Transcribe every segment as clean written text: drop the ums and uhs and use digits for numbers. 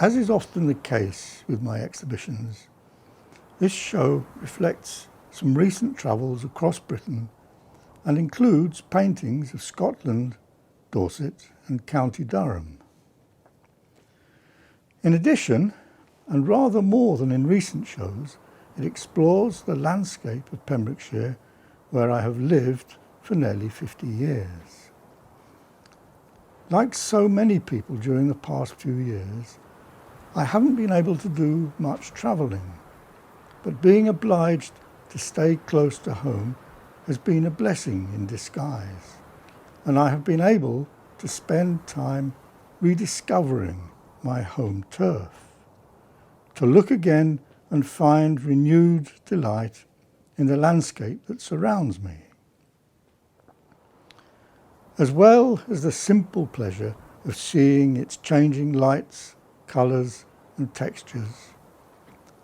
As is often the case with my exhibitions, this show reflects some recent travels across Britain and includes paintings of Scotland, Dorset and County Durham. In addition, and rather more than in recent shows, it explores the landscape of Pembrokeshire where I have lived for nearly 50 years. Like so many people during the past few years, I haven't been able to do much travelling, but being obliged to stay close to home has been a blessing in disguise, and I have been able to spend time rediscovering my home turf, to look again and find renewed delight in the landscape that surrounds me. As well as the simple pleasure of seeing its changing lights, colours and textures,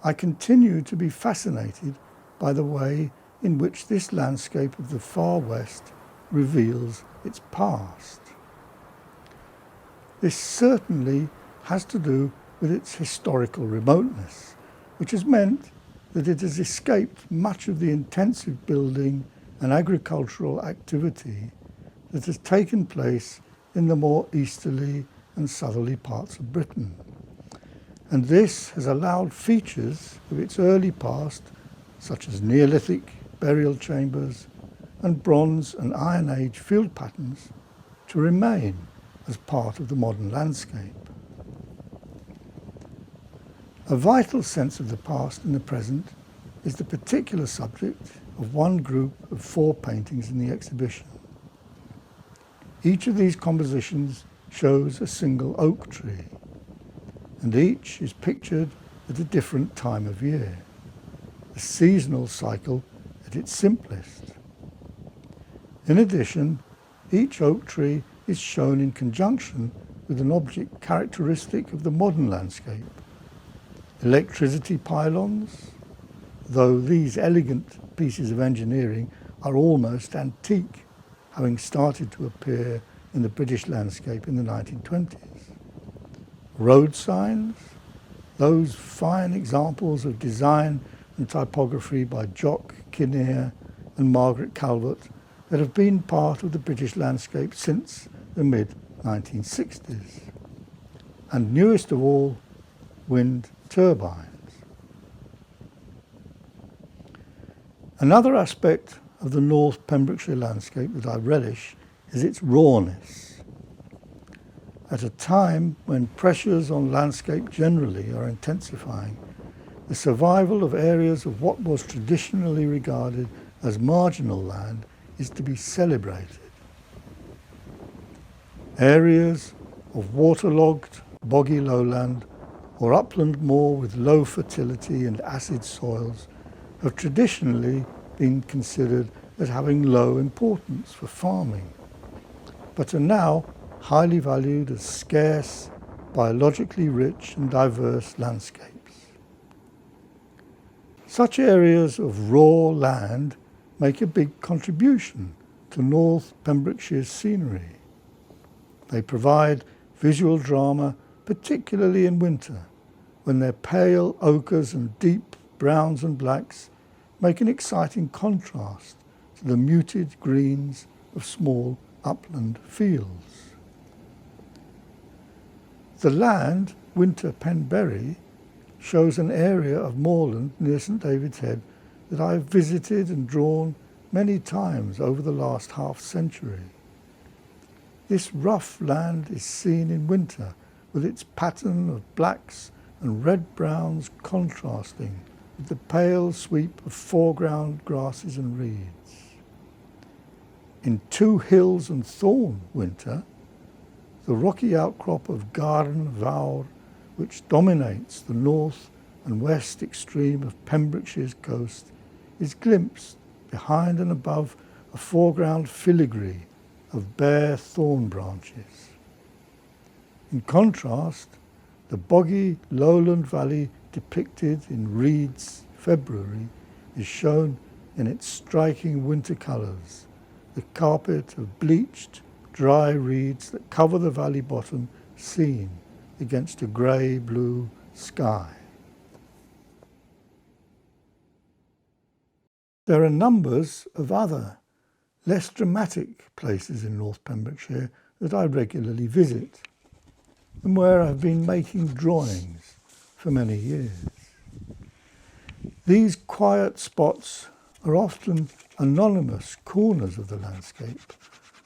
I continue to be fascinated by the way in which this landscape of the far west reveals its past. This certainly has to do with its historical remoteness, which has meant that it has escaped much of the intensive building and agricultural activity that has taken place in the more easterly and southerly parts of Britain. And this has allowed features of its early past, such as Neolithic burial chambers and Bronze and Iron Age field patterns, to remain as part of the modern landscape. A vital sense of the past and the present is the particular subject of one group of 4 paintings in the exhibition. Each of these compositions shows a single oak tree, and each is pictured at a different time of year, the seasonal cycle at its simplest. In addition, each oak tree is shown in conjunction with an object characteristic of the modern landscape. Electricity pylons, though these elegant pieces of engineering are almost antique, having started to appear in the British landscape in the 1920s. Road signs, those fine examples of design and typography by Jock Kinnear and Margaret Calvert that have been part of the British landscape since the mid-1960s. And newest of all, wind turbines. Another aspect of the North Pembrokeshire landscape that I relish is its rawness. At a time when pressures on landscape generally are intensifying, the survival of areas of what was traditionally regarded as marginal land is to be celebrated. Areas of waterlogged, boggy lowland or upland moor with low fertility and acid soils have traditionally been considered as having low importance for farming, but are now highly valued as scarce, biologically rich and diverse landscapes. Such areas of raw land make a big contribution to North Pembrokeshire's scenery. They provide visual drama, particularly in winter, when their pale ochres and deep browns and blacks make an exciting contrast to the muted greens of small upland fields. The land, Winter Penberry, shows an area of moorland near St David's Head that I have visited and drawn many times over the last half-century. This rough land is seen in winter with its pattern of blacks and red-browns contrasting with the pale sweep of foreground grasses and reeds. In Two Hills and Thorn winter, the rocky outcrop of Garden Vawr, which dominates the north and west extreme of Pembrokeshire's coast, is glimpsed behind and above a foreground filigree of bare thorn branches. In contrast, the boggy lowland valley depicted in Reed's February is shown in its striking winter colours, the carpet of bleached, dry reeds that cover the valley bottom seen against a grey-blue sky. There are numbers of other, less dramatic places in North Pembrokeshire that I regularly visit, and where I've been making drawings for many years. These quiet spots are often anonymous corners of the landscape,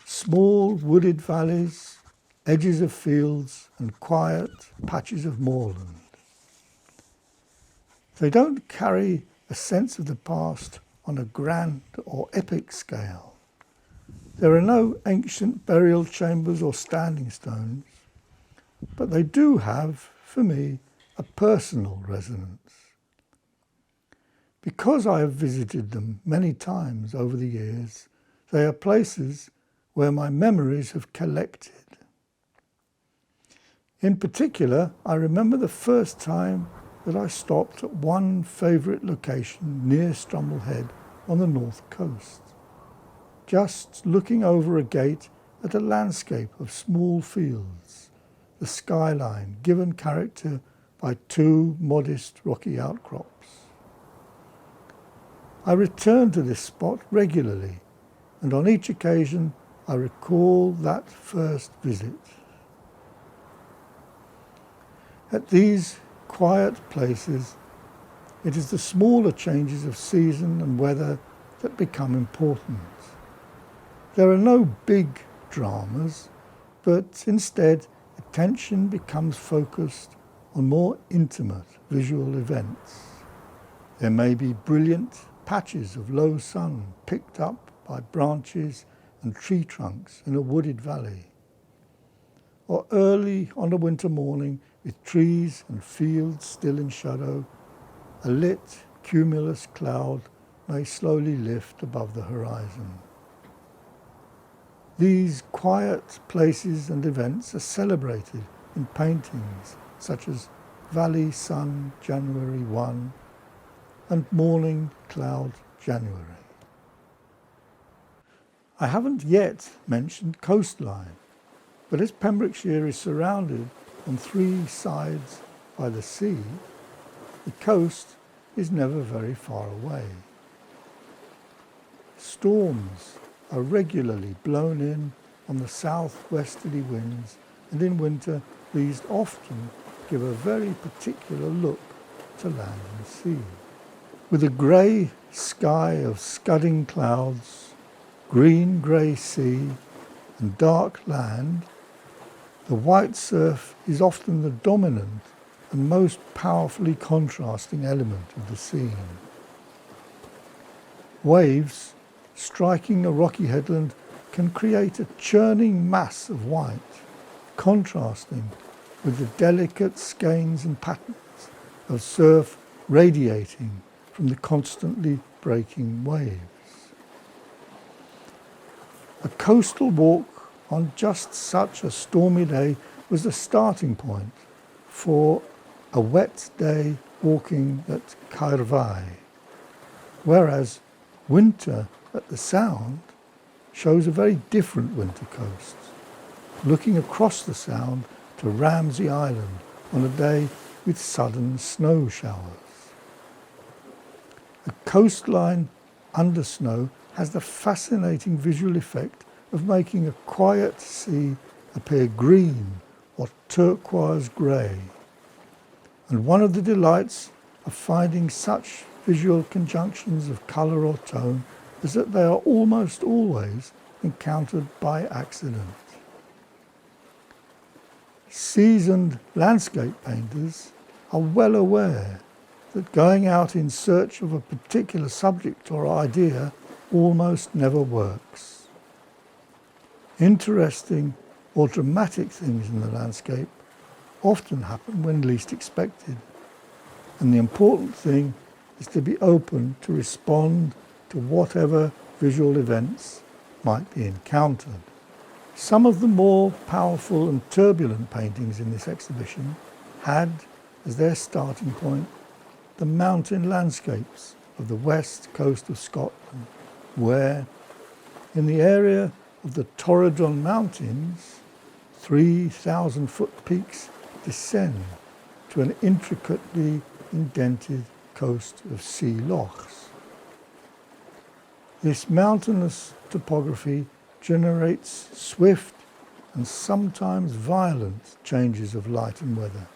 small wooded valleys, edges of fields and quiet patches of moorland. They don't carry a sense of the past on a grand or epic scale. There are no ancient burial chambers or standing stones, but they do have, for me, a personal resonance. Because I have visited them many times over the years, they are places where my memories have collected. In particular, I remember the first time that I stopped at one favourite location near Strumble Head on the north coast, just looking over a gate at a landscape of small fields, the skyline given character by two modest rocky outcrops. I return to this spot regularly, and on each occasion I recall that first visit. At these quiet places, it is the smaller changes of season and weather that become important. There are no big dramas, but instead attention becomes focused on more intimate visual events. There may be brilliant patches of low sun picked up by branches and tree trunks in a wooded valley, or early on a winter morning with trees and fields still in shadow, a lit cumulus cloud may slowly lift above the horizon. These quiet places and events are celebrated in paintings such as Valley Sun January 1 and Morning Cloud January. I haven't yet mentioned coastline, but as Pembrokeshire is surrounded on three sides by the sea, the coast is never very far away. Storms are regularly blown in on the southwesterly winds, and in winter these often give a very particular look to land and sea. With a grey sky of scudding clouds, green-grey sea and dark land, the white surf is often the dominant and most powerfully contrasting element of the scene. Waves striking a rocky headland can create a churning mass of white, contrasting with the delicate skeins and patterns of surf radiating from the constantly breaking waves. A coastal walk on just such a stormy day was the starting point for a wet day walking at Caerfai, whereas winter at the Sound shows a very different winter coast, looking across the Sound to Ramsey Island on a day with sudden snow showers. A coastline under snow has the fascinating visual effect of making a quiet sea appear green or turquoise grey. And one of the delights of finding such visual conjunctions of colour or tone is that they are almost always encountered by accident. Seasoned landscape painters are well aware that going out in search of a particular subject or idea almost never works. Interesting or dramatic things in the landscape often happen when least expected, and the important thing is to be open to respond to whatever visual events might be encountered. Some of the more powerful and turbulent paintings in this exhibition had as their starting point the mountain landscapes of the west coast of Scotland, where, in the area of the Torridon Mountains, 3,000-foot peaks descend to an intricately indented coast of sea lochs. This mountainous topography generates swift and sometimes violent changes of light and weather,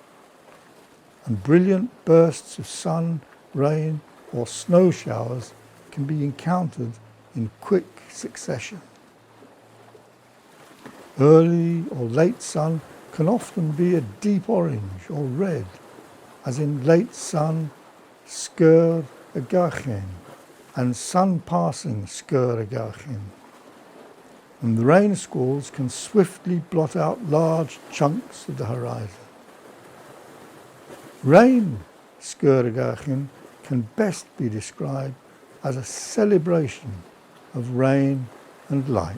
and brilliant bursts of sun, rain, or snow showers can be encountered in quick succession. Early or late sun can often be a deep orange or red, as in late sun skeur a gachin and sun passing skeur a gachin. And the rain squalls can swiftly blot out large chunks of the horizon. Rain skeur a gachin can best be described as a celebration of rain and light.